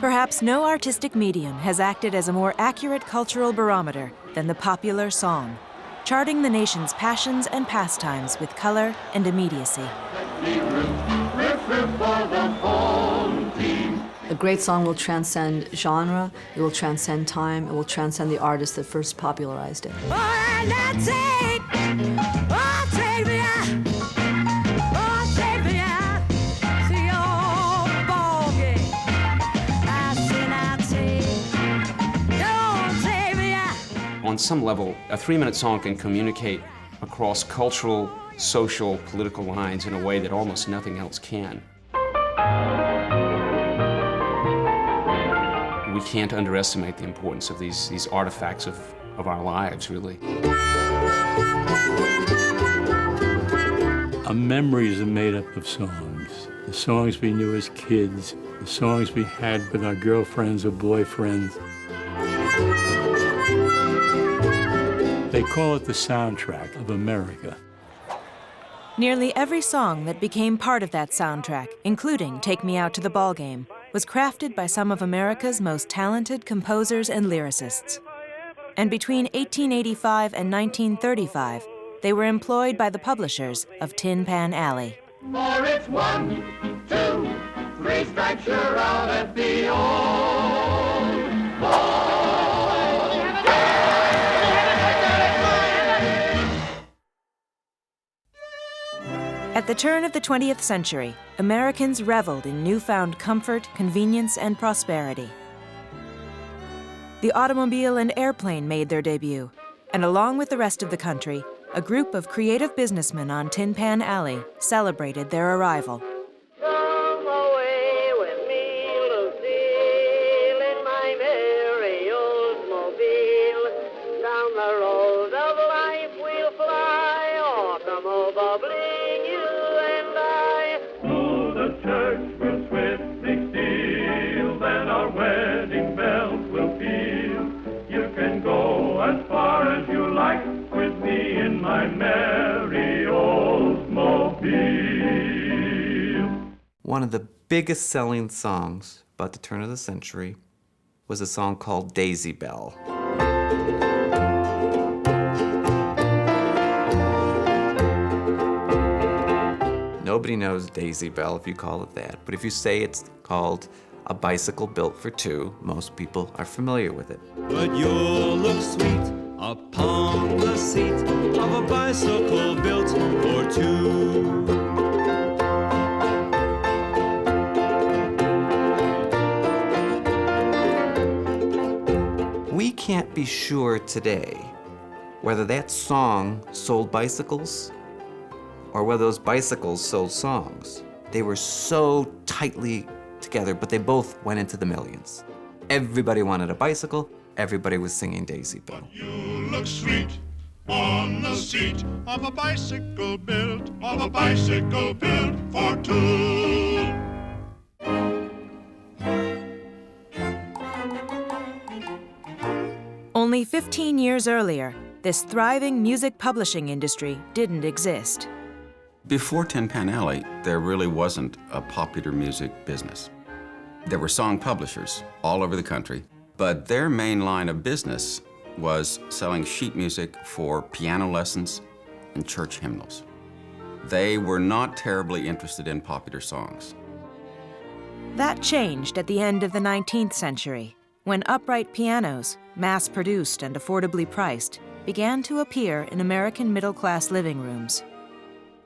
Perhaps no artistic medium has acted as a more accurate cultural barometer than the popular song, charting the nation's passions and pastimes with color and immediacy. A great song will transcend genre, it will transcend time, it will transcend the artist that first popularized it. On some level, a 3-minute song can communicate across cultural, social, political lines in a way that almost nothing else can. We can't underestimate the importance of these artifacts of our lives, really. Our memories are made up of songs. The songs we knew as kids, the songs we had with our girlfriends or boyfriends. They call it the soundtrack of America. Nearly every song that became part of that soundtrack, including Take Me Out to the Ballgame, was crafted by some of America's most talented composers and lyricists. And between 1885 and 1935, they were employed by the publishers of Tin Pan Alley. For it's 1, 2, 3 strikes, you're out at the old ball. At the turn of the 20th century, Americans reveled in newfound comfort, convenience, and prosperity. The automobile and airplane made their debut, and along with the rest of the country, a group of creative businessmen on Tin Pan Alley celebrated their arrival. Come away with me, Lucille, in my merry Oldsmobile. Down the road of life we'll fly, automobile bling, you and I. Through the church we'll swiftly steal, then our wedding bells will peal. You can go as far as you like with me in my merry Oldsmobile. One of the biggest selling songs about the turn of the century was a song called Daisy Bell. Nobody knows Daisy Bell if you call it that, but if you say it's called A Bicycle Built for Two, most people are familiar with it. But you'll look sweet upon the seat of a bicycle built for two. We can't be sure today whether that song sold bicycles or whether those bicycles sold songs. They were so tightly together, but they both went into the millions. Everybody wanted a bicycle, everybody was singing Daisy Bell. You look sweet on the seat of a bicycle built for two. Only 15 years earlier, this thriving music publishing industry didn't exist. Before Tin Pan Alley, there really wasn't a popular music business. There were song publishers all over the country, but their main line of business was selling sheet music for piano lessons and church hymnals. They were not terribly interested in popular songs. That changed at the end of the 19th century, when upright pianos, mass-produced and affordably priced, began to appear in American middle-class living rooms.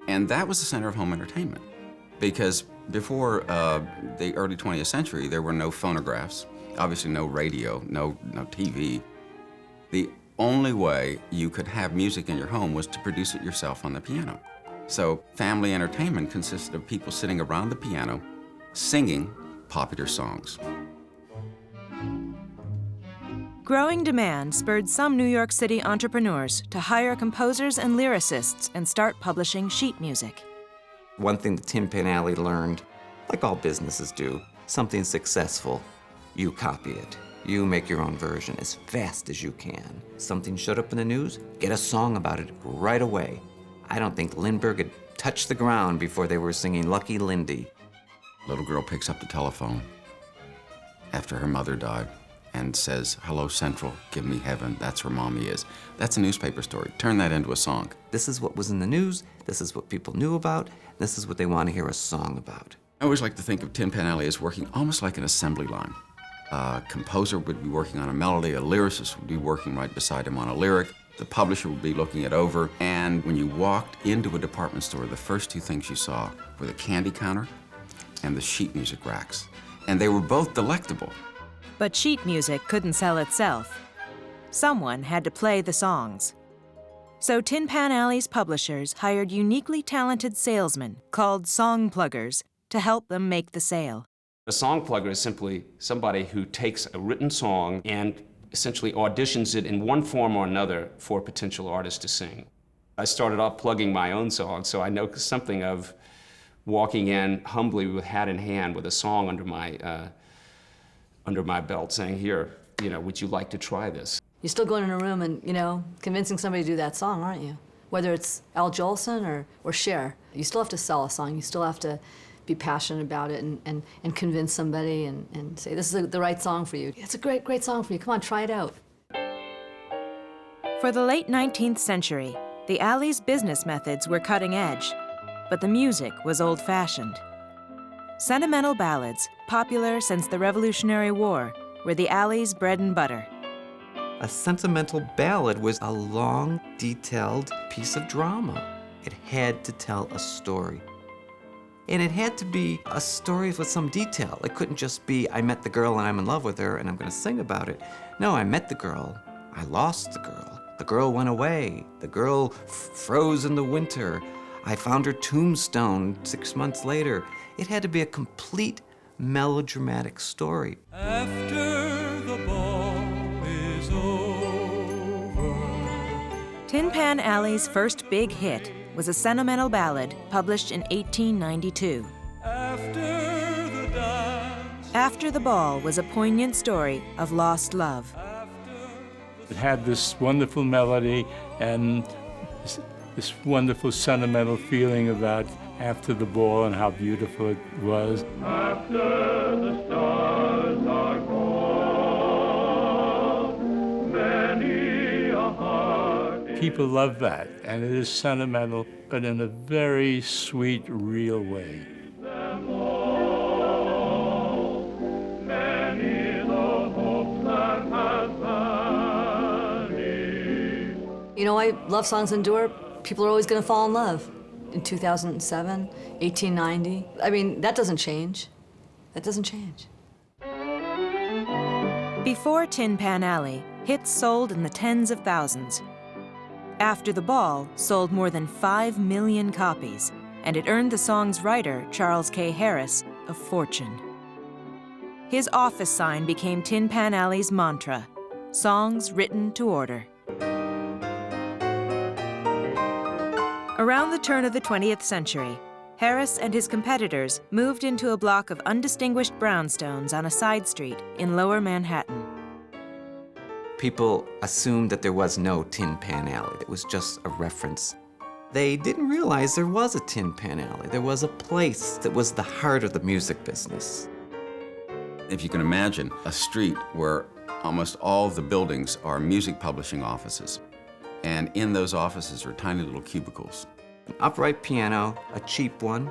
And that was the center of home entertainment, because before the early 20th century, there were no phonographs, obviously no radio, no TV. The only way you could have music in your home was to produce it yourself on the piano. So family entertainment consisted of people sitting around the piano singing popular songs. Growing demand spurred some New York City entrepreneurs to hire composers and lyricists and start publishing sheet music. One thing the Tin Pan Alley learned, like all businesses do, something successful, you copy it. You make your own version as fast as you can. Something showed up in the news, get a song about it right away. I don't think Lindbergh had touched the ground before they were singing Lucky Lindy. Little girl picks up the telephone after her mother died and says, "Hello, Central, give me heaven, that's where Mommy is." That's a newspaper story. Turn that into a song. This is what was in the news, this is what people knew about, this is what they want to hear a song about. I always like to think of Tin Pan Alley as working almost like an assembly line. A composer would be working on a melody, a lyricist would be working right beside him on a lyric, the publisher would be looking it over, and when you walked into a department store, the first two things you saw were the candy counter and the sheet music racks. And they were both delectable. But sheet music couldn't sell itself. Someone had to play the songs. So Tin Pan Alley's publishers hired uniquely talented salesmen called song pluggers to help them make the sale. A song plugger is simply somebody who takes a written song and essentially auditions it in one form or another for a potential artist to sing. I started off plugging my own songs, so I know something of walking in humbly with hat in hand with a song under my belt saying, "Here, would you like to try this?" You're still going in a room and, convincing somebody to do that song, aren't you? Whether it's Al Jolson or Cher, you still have to sell a song. You still have to be passionate about it and convince somebody and say, this is the right song for you. It's a great, great song for you. Come on, try it out. For the late 19th century, the Alley's business methods were cutting edge, but the music was old-fashioned. Sentimental ballads, popular since the Revolutionary War, were the Alley's bread and butter. A sentimental ballad was a long, detailed piece of drama. It had to tell a story. And it had to be a story with some detail. It couldn't just be, I met the girl and I'm in love with her and I'm gonna sing about it. No, I met the girl, I lost the girl went away, the girl froze in the winter, I found her tombstone 6 months later. It had to be a complete melodramatic story. After the ball is over. Tin Pan Alley's first big hit was a sentimental ballad published in 1892. After the Ball was a poignant story of lost love. It had this wonderful melody and this wonderful sentimental feeling about after the ball and how beautiful it was. After the stars are gone, many a heart. People love that, and it is sentimental, but in a very sweet, real way. Why love songs endure? People are always going to fall in love. In 2007, 1890. I mean, that doesn't change. That doesn't change. Before Tin Pan Alley, hits sold in the tens of thousands. After the Ball sold more than 5 million copies, and it earned the song's writer, Charles K. Harris, a fortune. His office sign became Tin Pan Alley's mantra, songs written to order. Around the turn of the 20th century, Harris and his competitors moved into a block of undistinguished brownstones on a side street in Lower Manhattan. People assumed that there was no Tin Pan Alley. It was just a reference. They didn't realize there was a Tin Pan Alley. There was a place that was the heart of the music business. If you can imagine a street where almost all the buildings are music publishing offices, and in those offices are tiny little cubicles. An upright piano, a cheap one,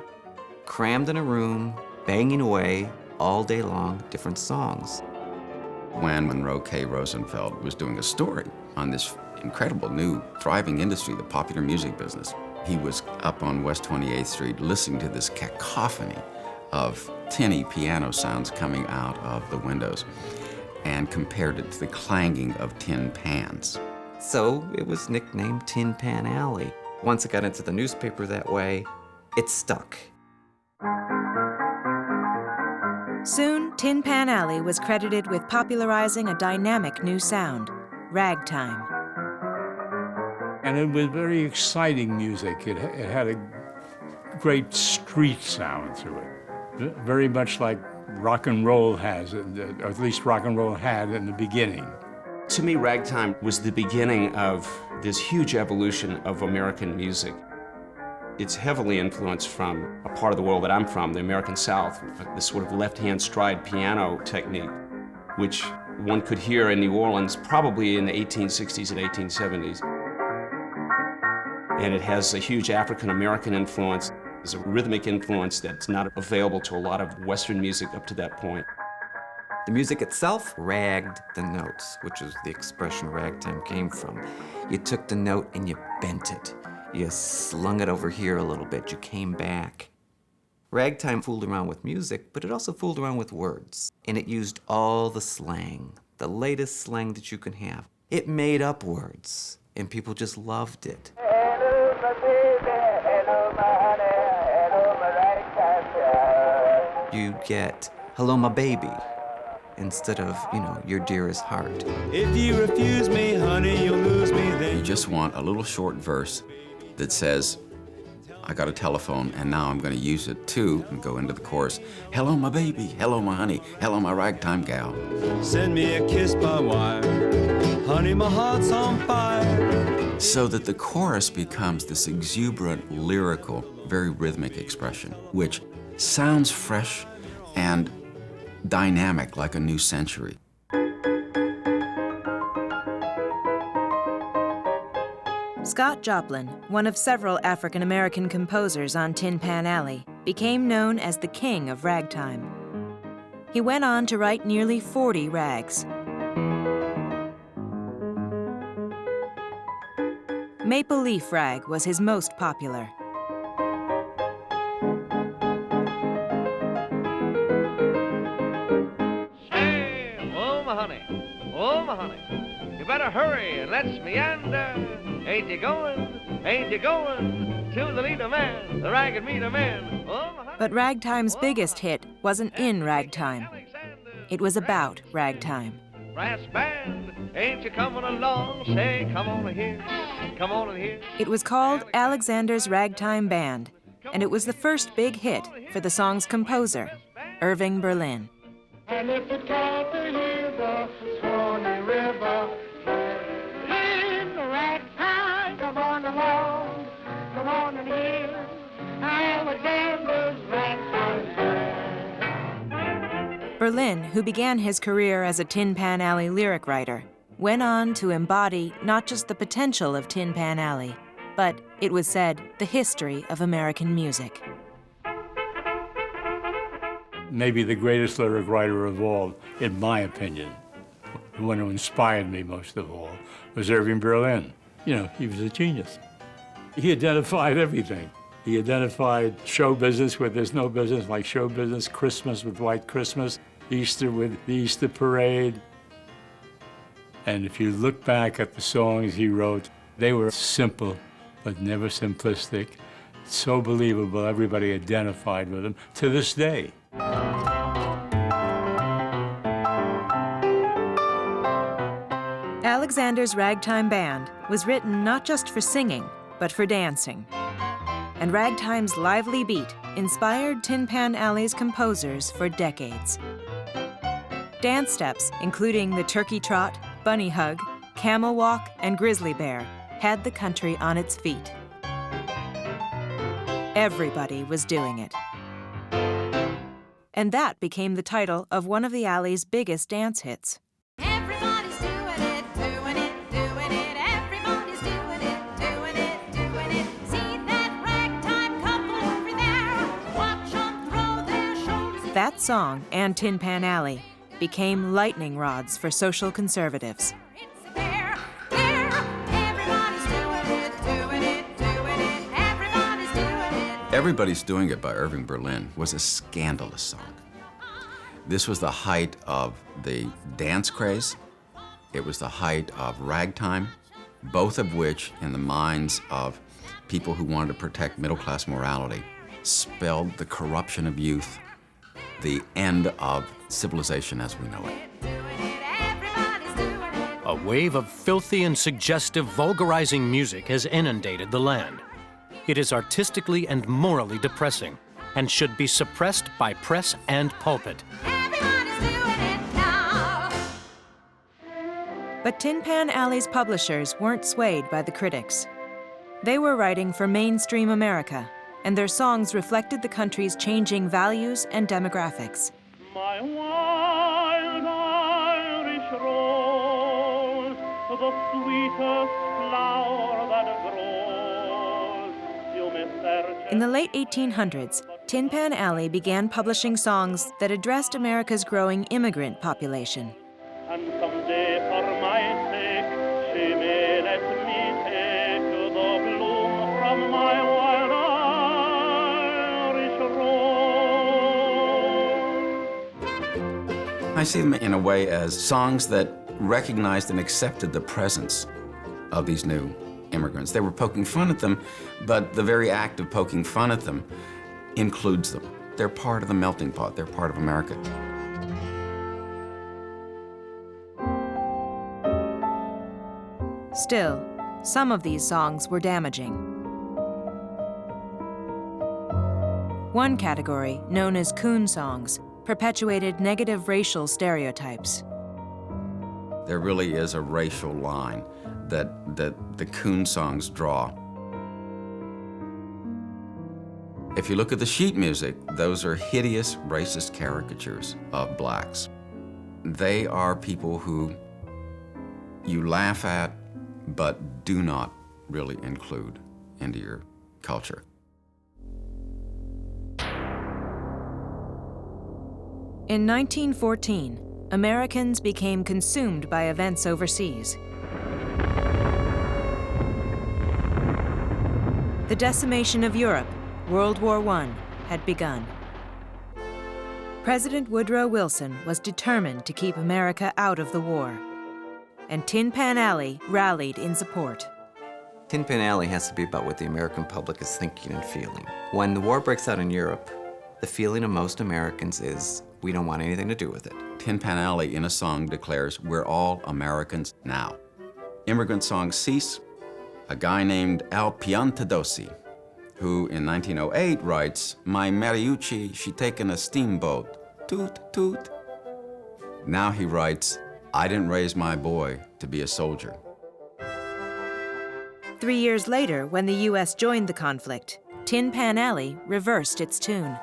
crammed in a room, banging away all day long, different songs. When Monroe K. Rosenfeld was doing a story on this incredible new thriving industry, the popular music business, he was up on West 28th Street listening to this cacophony of tinny piano sounds coming out of the windows and compared it to the clanging of tin pans. So it was nicknamed Tin Pan Alley. Once it got into the newspaper that way, it stuck. Soon, Tin Pan Alley was credited with popularizing a dynamic new sound, ragtime. And it was very exciting music. It had a great street sound to it, very much like rock and roll has, or at least rock and roll had in the beginning. To me, ragtime was the beginning of this huge evolution of American music. It's heavily influenced from a part of the world that I'm from, the American South, this sort of left-hand stride piano technique, which one could hear in New Orleans probably in the 1860s and 1870s. And it has a huge African-American influence. There's a rhythmic influence that's not available to a lot of Western music up to that point. The music itself ragged the notes, which is the expression ragtime came from. You took the note and you bent it. You slung it over here a little bit. You came back. Ragtime fooled around with music, but it also fooled around with words. And it used all the slang, the latest slang that you can have. It made up words, and people just loved it. Hello, my baby. Hello, my honey. Hello, my ragtime. You get, hello, my baby, instead of, your dearest heart. If you refuse me, honey, you'll lose me then. You just want a little short verse that says, I got a telephone and now I'm going to use it too, and go into the chorus. Hello, my baby. Hello, my honey. Hello, my ragtime gal. Send me a kiss by wire. Honey, my heart's on fire. So that the chorus becomes this exuberant, lyrical, very rhythmic expression, which sounds fresh and dynamic like a new century. Scott Joplin, one of several African-American composers on Tin Pan Alley, became known as the king of ragtime. He went on to write nearly 40 rags. Maple Leaf Rag was his most popular. Hey, oh my honey, you better hurry and let's meander. Ain't you going to the leader man, the ragged meter man? Oh, my honey. But ragtime's biggest hit wasn't in ragtime. It was about ragtime. Brass band, ain't you coming along? Say, come on here, come on here. It was called Alexander's Ragtime Band, and it was the first big hit for the song's composer, Irving Berlin. And if it can't hear the Swanee River, in the ragtime, come on and hear Alexander's Ragtime Band. Berlin, who began his career as a Tin Pan Alley lyric writer, went on to embody not just the potential of Tin Pan Alley, but, it was said, the history of American music. Maybe the greatest lyric writer of all, in my opinion, the one who inspired me most of all, was Irving Berlin. He was a genius. He identified everything. He identified show business where there's no business, like show business, Christmas with White Christmas, Easter with the Easter Parade. And if you look back at the songs he wrote, they were simple, but never simplistic. So believable, everybody identified with them to this day. Alexander's Ragtime Band was written not just for singing, but for dancing. And ragtime's lively beat inspired Tin Pan Alley's composers for decades. Dance steps, including the turkey trot, bunny hug, camel walk, and grizzly bear, had the country on its feet. Everybody was doing it. And that became the title of one of the Alley's biggest dance hits. Everybody's doing it, doing it, doing it. Everybody's doing it, doing it, doing it. See that ragtime couple over there? Watch 'em throw their shoulders. That song and Tin Pan Alley became lightning rods for social conservatives. It's there, there. Everybody's doing it, doing it, doing it. Everybody's doing it. Everybody's Doing It by Irving Berlin was a scandalous song. This was the height of the dance craze. It was the height of ragtime, both of which, in the minds of people who wanted to protect middle-class morality, spelled the corruption of youth, the end of civilization as we know it. A wave of filthy and suggestive vulgarizing music has inundated the land. It is artistically and morally depressing, and should be suppressed by press and pulpit. Everybody's doing it now. But Tin Pan Alley's publishers weren't swayed by the critics. They were writing for mainstream America, and their songs reflected the country's changing values and demographics. My wild Irish rose, the sweetest flower that grows. You may search In the late 1800s, Tin Pan Alley began publishing songs that addressed America's growing immigrant population. and someday for my sake she may let me take the bloom from my wild Irish rose. I see them in a way as songs that recognized and accepted the presence of these new immigrants. They were poking fun at them, but the very act of poking fun at them includes them. They're part of the melting pot. They're part of America. Still, some of these songs were damaging. One category, known as coon songs, perpetuated negative racial stereotypes. There really is a racial line that the coon songs draw. If you look at the sheet music, those are hideous racist caricatures of blacks. They are people who you laugh at, but do not really include into your culture. In 1914, Americans became consumed by events overseas. The decimation of Europe, World War I, had begun. President Woodrow Wilson was determined to keep America out of the war, and Tin Pan Alley rallied in support. Tin Pan Alley has to be about what the American public is thinking and feeling. When the war breaks out in Europe, the feeling of most Americans is, we don't want anything to do with it. Tin Pan Alley in a song declares, we're all Americans now. Immigrant songs cease. A guy named Al Piantadosi, who in 1908 writes, my Mariucci, she taken a steamboat, toot, toot. Now he writes, I didn't raise my boy to be a soldier. 3 years later, when the U.S. joined the conflict, Tin Pan Alley reversed its tune.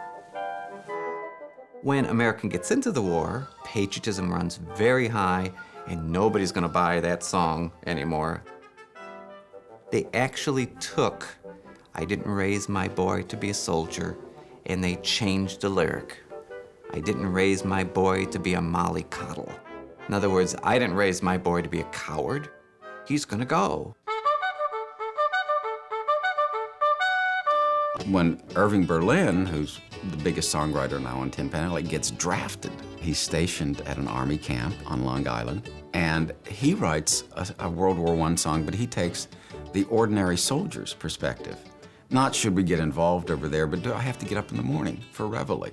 When America gets into the war, patriotism runs very high, and nobody's gonna buy that song anymore. They actually took, I didn't raise my boy to be a soldier, and they changed the lyric. I didn't raise my boy to be a mollycoddle. In other words, I didn't raise my boy to be a coward. He's gonna go. When Irving Berlin, who's the biggest songwriter now on Tin Pan Alley, gets drafted, he's stationed at an army camp on Long Island, and he writes a World War I song, but he takes the ordinary soldier's perspective. Not should we get involved over there, but do I have to get up in the morning for reveille?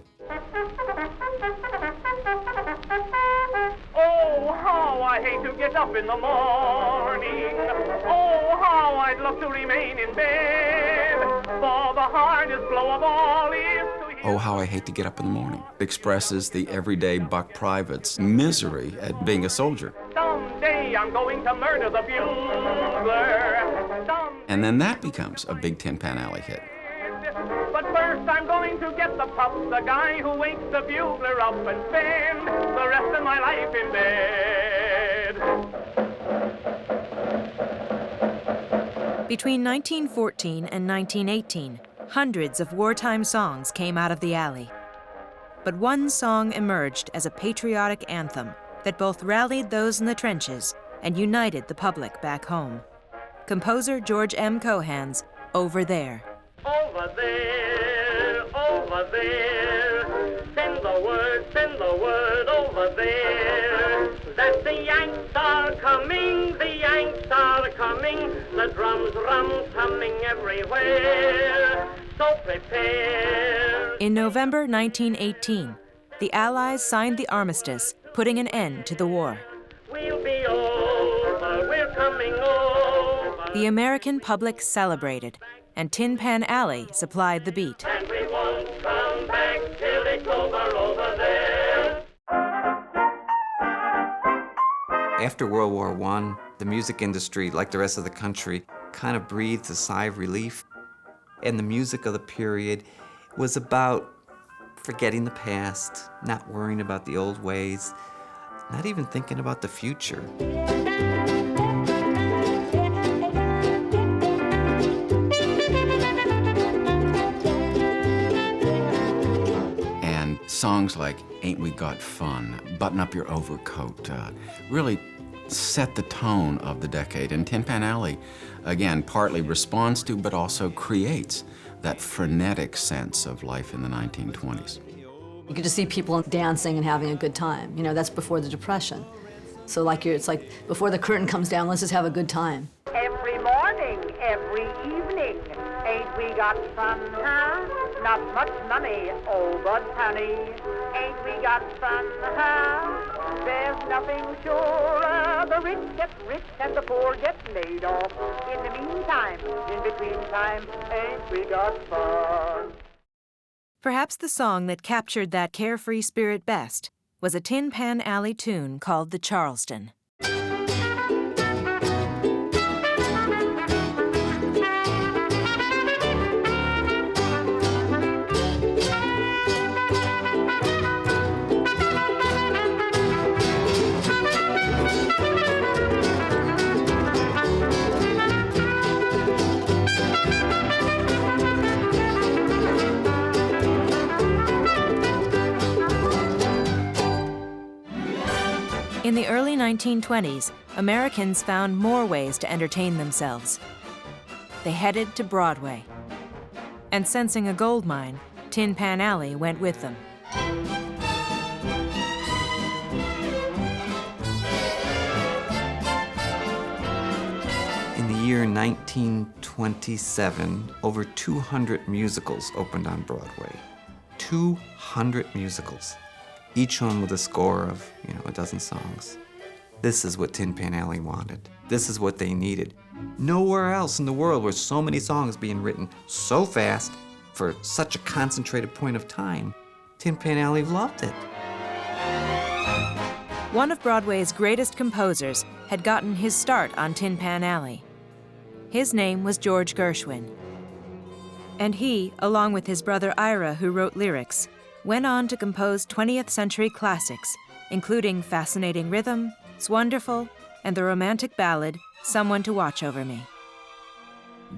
Oh, how I hate to get up in the morning. Oh, how I'd love to remain in bed. For the hardest blow of all is to hear. Oh, how I hate to get up in the morning. Expresses the everyday buck private's misery at being a soldier. Someday I'm going to murder the bugler. And then that becomes a big Tin Pan Alley hit. But first I'm going to get the pup, the guy who wakes the bugler up, and spend the rest of my life in bed. Between 1914 and 1918, hundreds of wartime songs came out of the alley. But one song emerged as a patriotic anthem that both rallied those in the trenches and united the public back home. Composer George M. Cohan's Over There. Over there, send the word over there, that the Yanks are coming, the drums humming everywhere, so prepare. In November 1918, the Allies signed the armistice, putting an end to the war. We'll be over, we're coming over. The American public celebrated, and Tin Pan Alley supplied the beat. And we won't come After World War I, the music industry, like the rest of the country, kind of breathed a sigh of relief. And the music of the period was about forgetting the past, not worrying about the old ways, not even thinking about the future. And songs like Ain't We Got Fun, Button Up Your Overcoat, really set the tone of the decade. And Tin Pan Alley, again, partly responds to, but also creates that frenetic sense of life in the 1920s. You could just see people dancing and having a good time. You know, that's before the Depression. So it's like before the curtain comes down, let's just have a good time. Every morning, every evening, ain't we got fun, huh? Not much money, oh, but honey, ain't we got fun, huh? There's nothing surer. The rich get rich and the poor get laid off. In the meantime, in between time, ain't we got fun? Perhaps the song that captured that carefree spirit best was a Tin Pan Alley tune called the Charleston. In the early 1920s, Americans found more ways to entertain themselves. They headed to Broadway. And sensing a gold mine, Tin Pan Alley went with them. In the year 1927, over 200 musicals opened on Broadway. 200 musicals. Each one with a score of, a dozen songs. This is what Tin Pan Alley wanted. This is what they needed. Nowhere else in the world were so many songs being written so fast for such a concentrated point of time. Tin Pan Alley loved it. One of Broadway's greatest composers had gotten his start on Tin Pan Alley. His name was George Gershwin. And he, along with his brother Ira, who wrote lyrics, went on to compose 20th century classics, including Fascinating Rhythm, S'Wonderful, and the romantic ballad, Someone to Watch Over Me.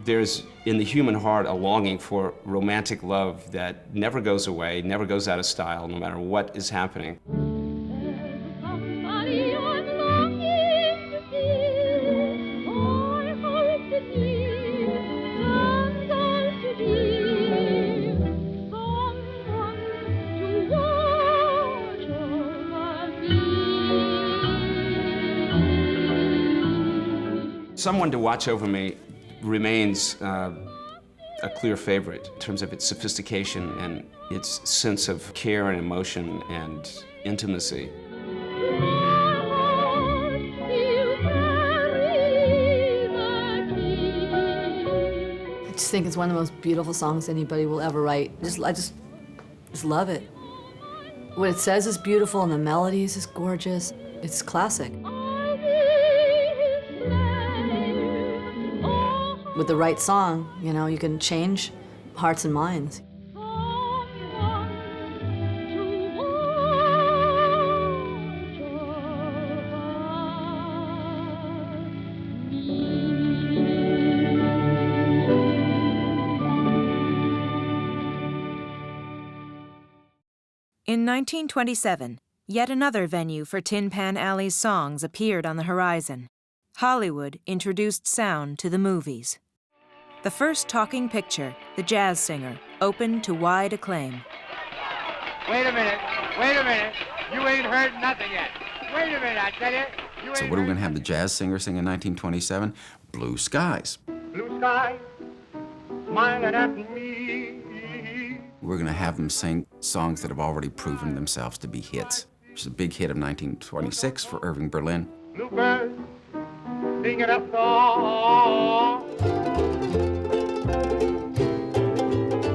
There's in the human heart a longing for romantic love that never goes away, never goes out of style, no matter what is happening. Someone to Watch Over Me remains a clear favorite in terms of its sophistication and its sense of care and emotion and intimacy. I just think it's one of the most beautiful songs anybody will ever write. I just love it. What it says is beautiful and the melody is just gorgeous. It's classic. With the right song, you can change hearts and minds. In 1927, yet another venue for Tin Pan Alley's songs appeared on the horizon. Hollywood introduced sound to the movies. The first talking picture, The Jazz Singer, opened to wide acclaim. Wait a minute. You ain't heard nothing yet. Wait a minute, I tell you. So what are we going to have the jazz singer sing in 1927? Blue Skies. Blue skies, smiling at me. We're going to have them sing songs that have already proven themselves to be hits, which is a big hit of 1926 for Irving Berlin. Bluebirds, singing a song.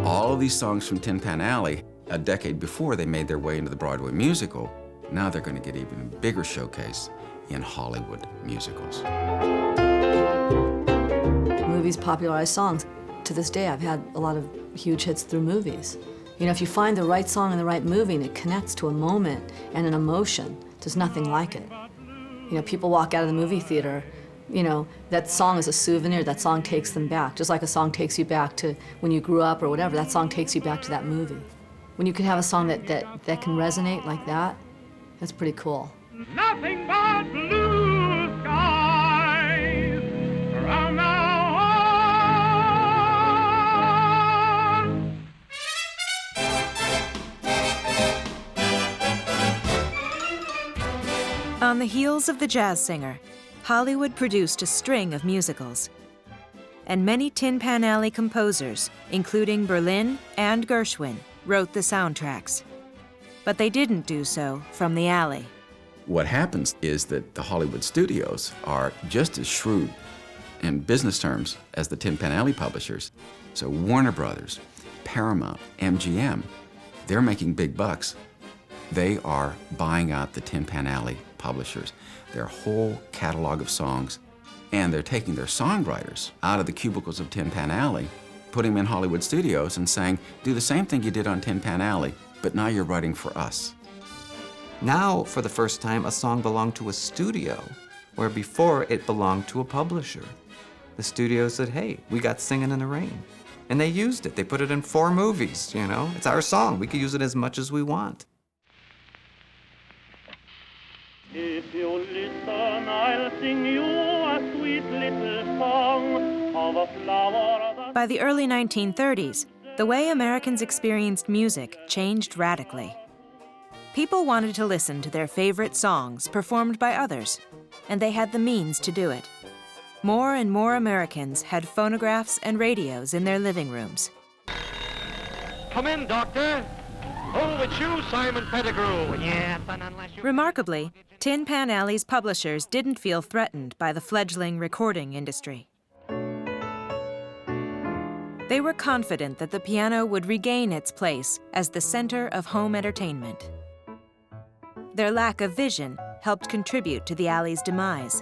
All of these songs from Tin Pan Alley, a decade before they made their way into the Broadway musical, now they're going to get even a bigger showcase in Hollywood musicals. Movies popularize songs. To this day, I've had a lot of huge hits through movies. You know, if you find the right song in the right movie and it connects to a moment and an emotion, there's nothing like it. You know, people walk out of the movie theater, you know, that song is a souvenir, that song takes them back. Just like a song takes you back to when you grew up or whatever, that song takes you back to that movie. When you can have a song that can resonate like that, that's pretty cool. Nothing but blue skies from now on. On the heels of the jazz singer, Hollywood produced a string of musicals. And many Tin Pan Alley composers, including Berlin and Gershwin, wrote the soundtracks. But they didn't do so from the alley. What happens is that the Hollywood studios are just as shrewd in business terms as the Tin Pan Alley publishers. So Warner Brothers, Paramount, MGM, they're making big bucks. They are buying out the Tin Pan Alley publishers, their whole catalog of songs, and they're taking their songwriters out of the cubicles of Tin Pan Alley, putting them in Hollywood studios and saying, do the same thing you did on Tin Pan Alley, but now you're writing for us. Now, for the first time, a song belonged to a studio, where before it belonged to a publisher. The studio said, hey, we got Singin' in the Rain. And they used it. They put it in 4 movies, you know? It's our song. We can use it as much as we want. If you listen, I'll sing you a sweet little song of a flower. By the early 1930s, the way Americans experienced music changed radically. People wanted to listen to their favorite songs performed by others, and they had the means to do it. More and more Americans had phonographs and radios in their living rooms. Come in, Doctor. Oh, it's you, Simon Pettigrew. Yes, and unless you... Remarkably, Tin Pan Alley's publishers didn't feel threatened by the fledgling recording industry. They were confident that the piano would regain its place as the center of home entertainment. Their lack of vision helped contribute to the Alley's demise.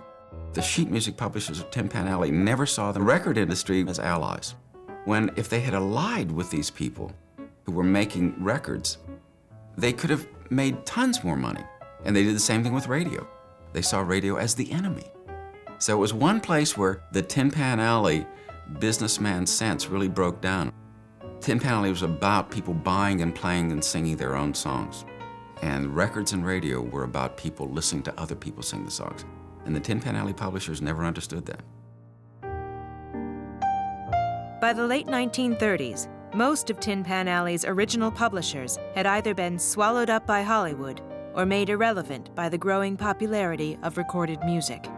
The sheet music publishers of Tin Pan Alley never saw the record industry as allies. When if they had allied with these people who were making records, they could have made tons more money. And they did the same thing with radio. They saw radio as the enemy. So it was one place where the Tin Pan Alley businessman sense really broke down. Tin Pan Alley was about people buying and playing and singing their own songs. And records and radio were about people listening to other people sing the songs. And the Tin Pan Alley publishers never understood that. By the late 1930s, most of Tin Pan Alley's original publishers had either been swallowed up by Hollywood or made irrelevant by the growing popularity of recorded music.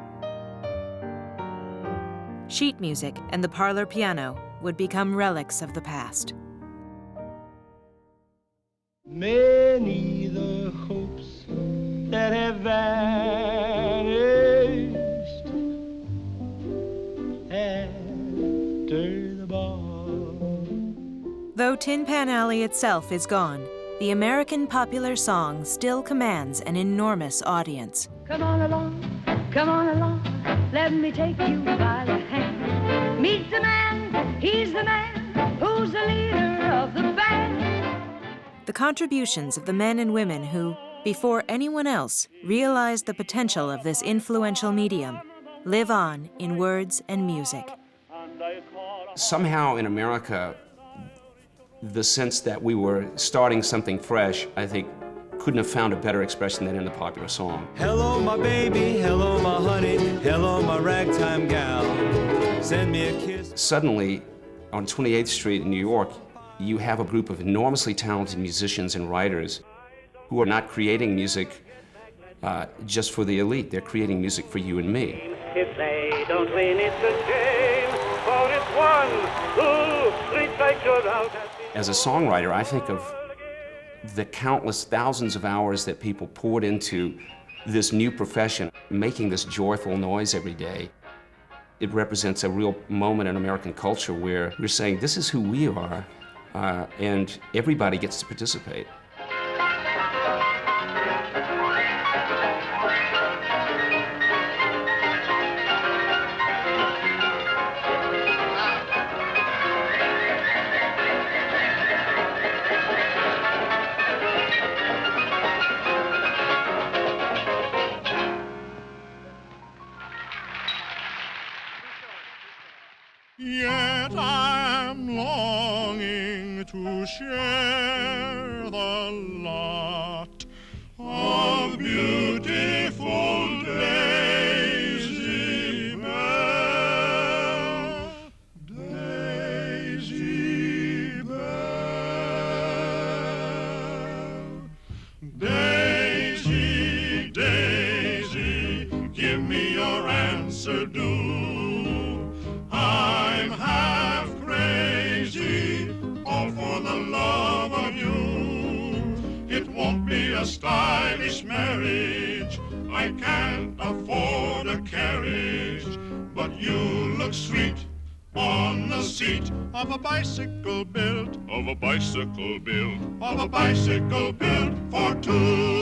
Sheet music and the parlor piano would become relics of the past. Many the hopes that have vanished after the ball. Though Tin Pan Alley itself is gone, the American popular song still commands an enormous audience. Come on along, let me take you by the hand. Meet the man, he's the man, who's the leader of the band. The contributions of the men and women who, before anyone else, realized the potential of this influential medium live on in words and music. Somehow in America, the sense that we were starting something fresh, I think, couldn't have found a better expression than in the popular song. Hello, my baby. Hello, my honey. Hello, my ragtime gal. Send me a kiss. Suddenly, on 28th Street in New York, you have a group of enormously talented musicians and writers who are not creating music just for the elite. They're creating music for you and me. If they don't win, it's a shame, for it's 1, 2, 3 strikes you're out. As a songwriter, I think of the countless thousands of hours that people poured into this new profession, making this joyful noise every day. It represents a real moment in American culture where we're saying, this is who we are, and everybody gets to participate. Yet I'm longing to share the lot of beautiful Daisy Bell, Daisy Bell. Daisy, Daisy, give me your answer, do. I'm half crazy, all for the love of you. It won't be a stylish marriage, I can't afford a carriage, but you look sweet on the seat of a bicycle built, of a bicycle built, of a bicycle built for two.